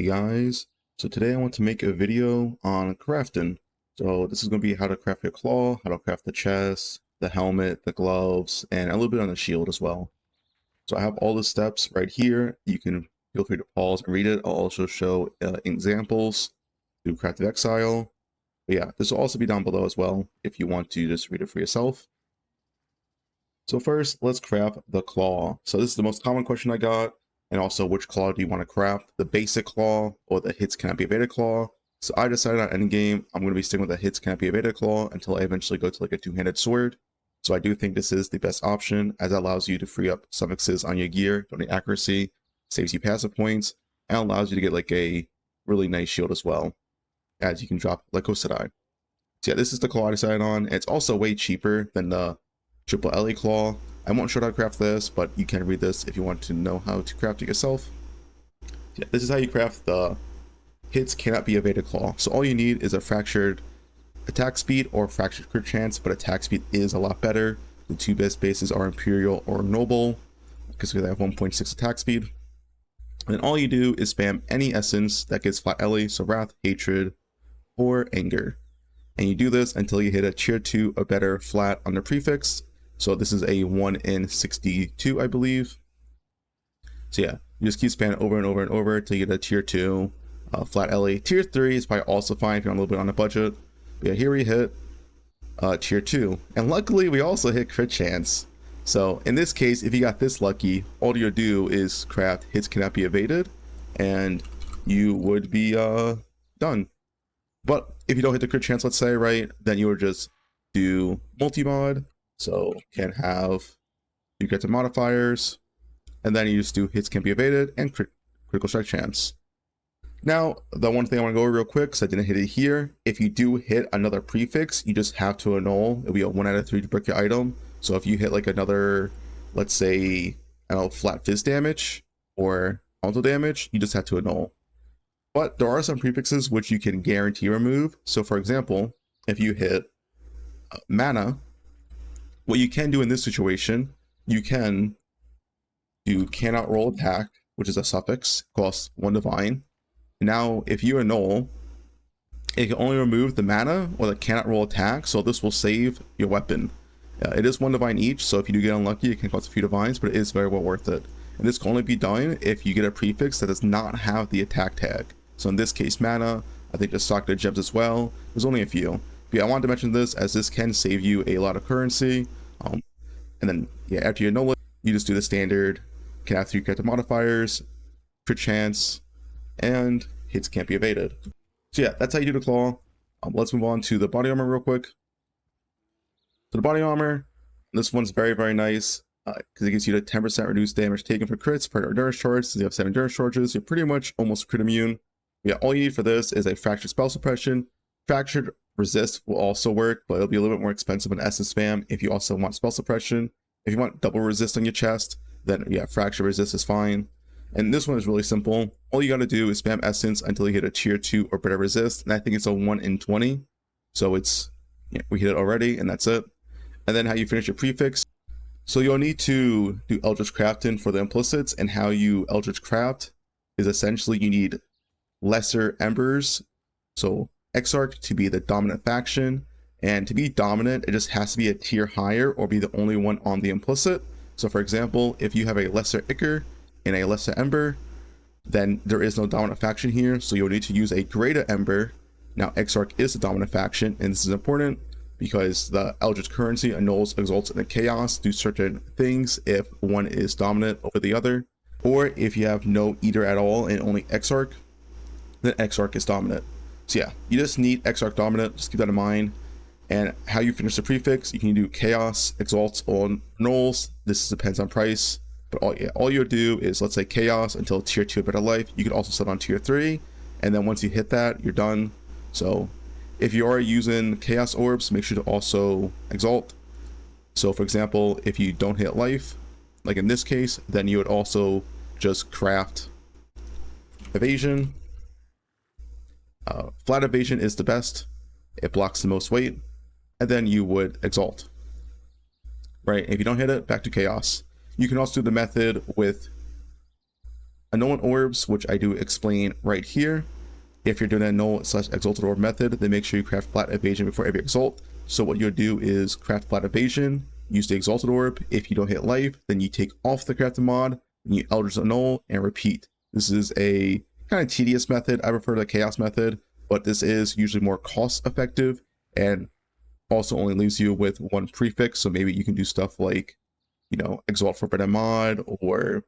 Hey guys, so today I want to make a video on crafting. So this is going to be how to craft your claw, how to craft the chest, the helmet, the gloves, and a little bit on the shield as well. So I have all the steps right here. You can feel free to pause and read it. I'll also show examples to craft the Exile. But yeah, this will also be down below as well if you want to just read it for yourself. So first, let's craft the claw. So this is the most common question I got. And also, which claw do you want to craft? The basic claw or the hits cannot be evaded claw? So I decided on endgame, I'm going to be sticking with the hits cannot be evaded claw until I eventually go to like a two-handed sword. So I do think this is the best option, as it allows you to free up suffixes on your gear, donate accuracy, saves you passive points, and allows you to get like a really nice shield as well, as you can drop like Sedai. So yeah, this is the claw I decided on. It's also way cheaper than the triple LE claw. I won't show how to craft this, but you can read this if you want to know how to craft it yourself. Yeah, this is how you craft the hits cannot be evaded claw. So all you need is a fractured attack speed or fractured crit chance, but attack speed is a lot better. The two best bases are Imperial or Noble, because they have 1.6 attack speed. And then all you do is spam any essence that gets flat LE, so Wrath, Hatred, or Anger. And you do this until you hit a tier 2 or better flat on the prefix. So this is a 1 in 62, I believe. So yeah, you just keep spamming over and over and over till you get a tier 2 flat LE. Tier 3 is probably also fine if you're on a little bit on a budget. But yeah, here we hit tier 2. And luckily, we also hit crit chance. So in this case, if you got this lucky, all you do is craft hits cannot be evaded, and you would be done. But if you don't hit the crit chance, let's say, right, then you would just do multi-mod. So can have you get the modifiers, and then you just do hits can be evaded and critical strike chance. Now, the one thing I want to go over real quick, because I didn't hit it here, if you do hit another prefix, you just have to annul. It'll be a 1 out of 3 to break your item. So if you hit like another, let's say, I don't know, flat fizz damage or auto damage, you just have to annul. But there are some prefixes which you can guarantee remove. So for example, if you hit mana, what you can do in this situation, you can do cannot roll attack, which is a suffix, costs 1 divine. Now, if you annul, it can only remove the mana or the cannot roll attack, so this will save your weapon. It is 1 divine each, so if you do get unlucky, it can cost a few divines, but it is very well worth it. And this can only be done if you get a prefix that does not have the attack tag. So in this case, mana, I think just stock the gems as well. There's only a few. But yeah, I wanted to mention this as this can save you a lot of currency. And then, yeah, after you annul it, you just do the standard, can have 3 character modifiers, crit chance, and hits can't be evaded. So yeah, that's how you do the claw. Let's move on to the body armor real quick. So the body armor, this one's very, very nice because it gives you the 10% reduced damage taken for crits per endurance charge. Since you have 7 endurance charges, you're pretty much almost crit immune. Yeah, all you need for this is a fractured spell suppression. Fractured resist will also work, but it'll be a little bit more expensive than essence spam if you also want spell suppression. If you want double resist on your chest, then yeah, fracture resist is fine. And this one is really simple. All you gotta do is spam essence until you hit a tier 2 or better resist, and I think it's a 1 in 20. So it's, yeah, we hit it already, and that's it. And then how you finish your prefix. So you'll need to do Eldritch Crafting for the implicits, and how you Eldritch Craft is essentially you need lesser embers. So Exarch to be the dominant faction, and to be dominant, it just has to be a tier higher or be the only one on the implicit. So for example, if you have a lesser Ichor and a lesser Ember, then there is no dominant faction here, so you'll need to use a greater Ember. Now Exarch is the dominant faction, and this is important because the Eldritch currency annuls, exalts, and chaos do certain things if one is dominant over the other. Or if you have no either at all and only Exarch, then Exarch is dominant. So yeah, you just need Exarch dominant, just keep that in mind. And how you finish the prefix, you can do chaos, exalts, or nulls. This depends on price. But all you do is, let's say chaos until tier 2 better life. You can also set on tier 3. And then once you hit that, you're done. So if you are using chaos orbs, make sure to also exalt. So for example, if you don't hit life, like in this case, then you would also just craft evasion. Flat evasion is the best. It blocks the most weight. And then you would exalt. Right? If you don't hit it, back to chaos. You can also do the method with Annulment orbs, which I do explain right here. If you're doing a null/exalted orb method, then make sure you craft flat evasion before every exalt. So what you'll do is craft flat evasion, use the exalted orb. If you don't hit life, then you take off the crafted mod, and you Eldritch Annul and repeat. This is a kind of tedious method. I prefer the chaos method, but this is usually more cost effective and also only leaves you with one prefix. So maybe you can do stuff like, you know, exalt forbidden mod, or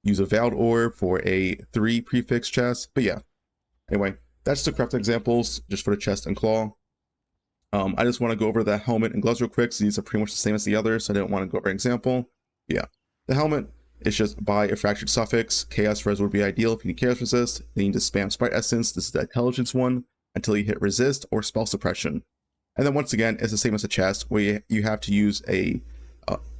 use a Veiled Orb for a 3 prefix chest. But yeah, anyway, that's the craft examples just for the chest and claw. I just want to go over the helmet and gloves real quick, so these are pretty much the same as the others, so I didn't want to go over an example. But yeah, the helmet is just buy a fractured suffix. Chaos res would be ideal if you need chaos resist. Then you just spam sprite essence. This is the intelligence one until you hit resist or spell suppression. And then once again, it's the same as the chest, where you have to use a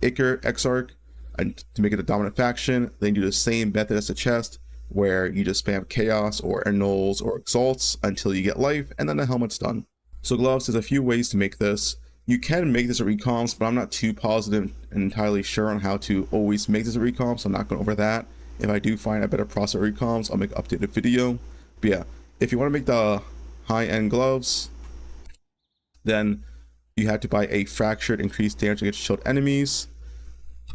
Ichor Exarch and to make it a dominant faction. Then you do the same method as the chest, where you just spam chaos or annuls or exalts until you get life, and then the helmet's done. So gloves, there's a few ways to make this. You can make this a recomps, but I'm not too positive and entirely sure on how to always make this a recomps, so I'm not going over that. If I do find a better process of recomps, I'll make an updated video. But yeah, if you want to make the high-end gloves, then you have to buy a fractured increased damage against shield enemies.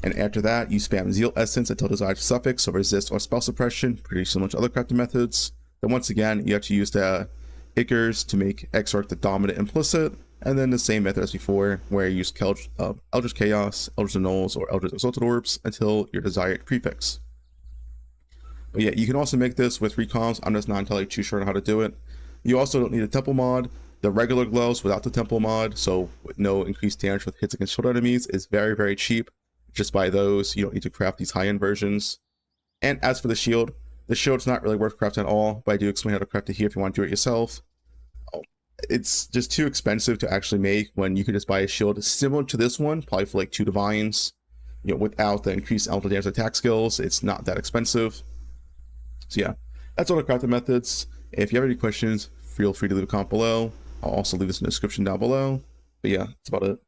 And after that, you spam Zeal Essence until desired suffix, so resist or spell suppression, pretty similar to other crafting methods. Then once again, you have to use the Ichors to make Exarch the dominant implicit, and then the same method as before, where you use Eldritch Chaos, Eldritch Annuls, or Eldritch Exalted Orbs until your desired prefix. But yeah, you can also make this with recomps. I'm just not entirely too sure on how to do it. You also don't need a temple mod. The regular gloves without the temple mod, so with no increased damage with hits against shield enemies, is very, very cheap. Just buy those. You don't need to craft these high-end versions. And as for the shield's not really worth crafting at all, but I do explain how to craft it here if you want to do it yourself. It's just too expensive to actually make when you could just buy a shield similar to this one, probably for like 2 divines. You know, without the increased elemental damage attack skills, it's not that expensive. So yeah, that's all the crafting methods. If you have any questions, feel free to leave a comment below. I'll also leave this in the description down below. But yeah, that's about it.